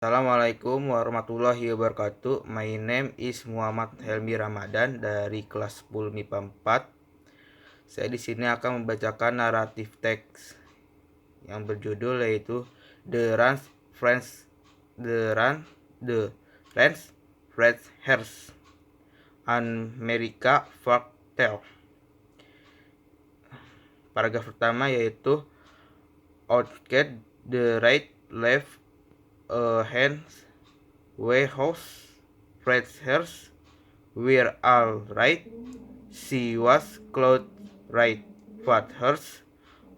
Assalamualaikum warahmatullahi wabarakatuh. My name is Muhammad Helmi Ramadan dari kelas 10 MIPA 4. Saya di sini akan membacakan naratif teks yang berjudul yaitu The Rans Friends The Rans Red Hairs America Folk Tale. Paragraf pertama yaitu Outcat the right left hands warehouse red hairs were all right. She was clothed right but hers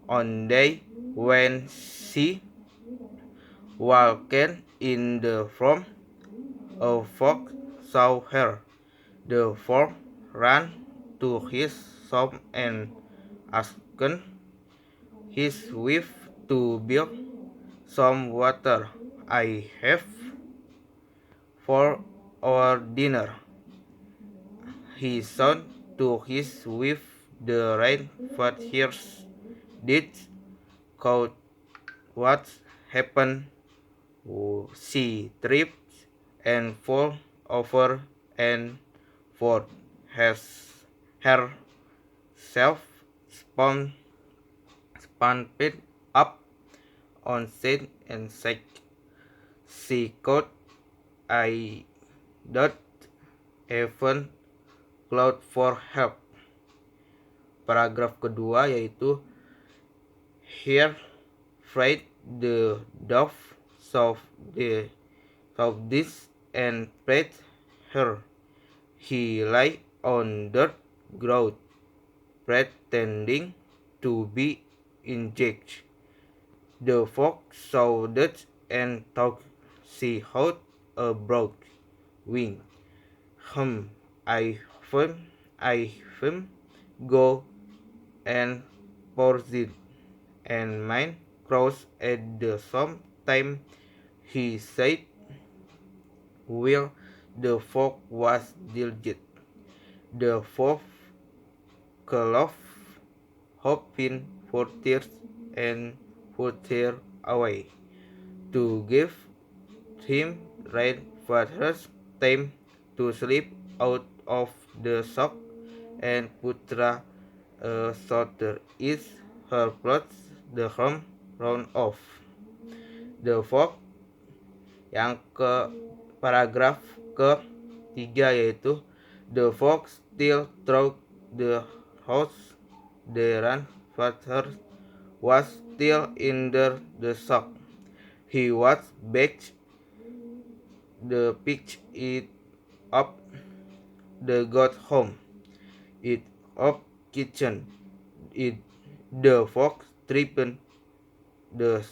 on day when she walked in the room. A fox saw her. The fox ran to his shop and asked his wife to build some water. I have for our dinner, he said to his wife. The rain fat hairs did caught what happened. She tripped and fell over and for herself spun up on set and said, she could I dot even cloud for help. Paragraf kedua yaitu here fried the dove saw this and prayed her. He lay on dirt ground pretending to be injured. The fox saw that and thought she had a broad wing. I film go and pursued and mine cross at the same time, he said. Well, the fox was diligent. The fox cloth hoping for tears and put her away to give him right father's time to sleep out of the shock, and Putra shorter is her clothes the home round off. The fox. Yang ke paragraf ke-3 yaitu the fox still through the house. The grandfather was still in the shock. He was back. The picked it up. The got home. It up kitchen. The fox tripped the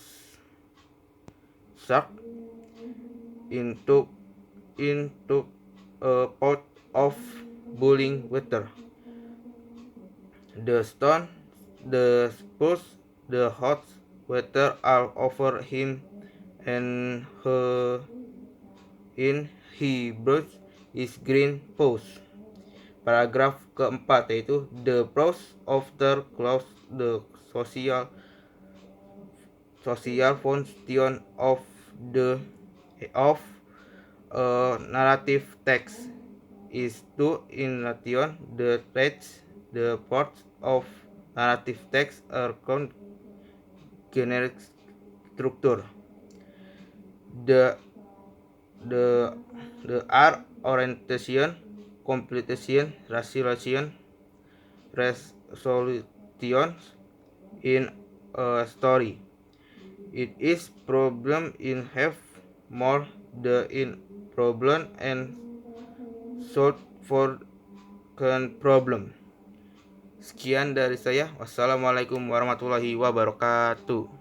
shark into a pot of boiling water. The stone, the spills the hot water all over him, and he brushed his green paws. Paragraf keempat yaitu the pros of the close the social function of narrative text is to enlighten the text. The parts of narrative text are generic structure. The are orientation, completion, rationalization, resolution in a story. It is problem in have more the in problem and solve for problem. Sekian dari saya. Wassalamualaikum warahmatullahi wabarakatuh.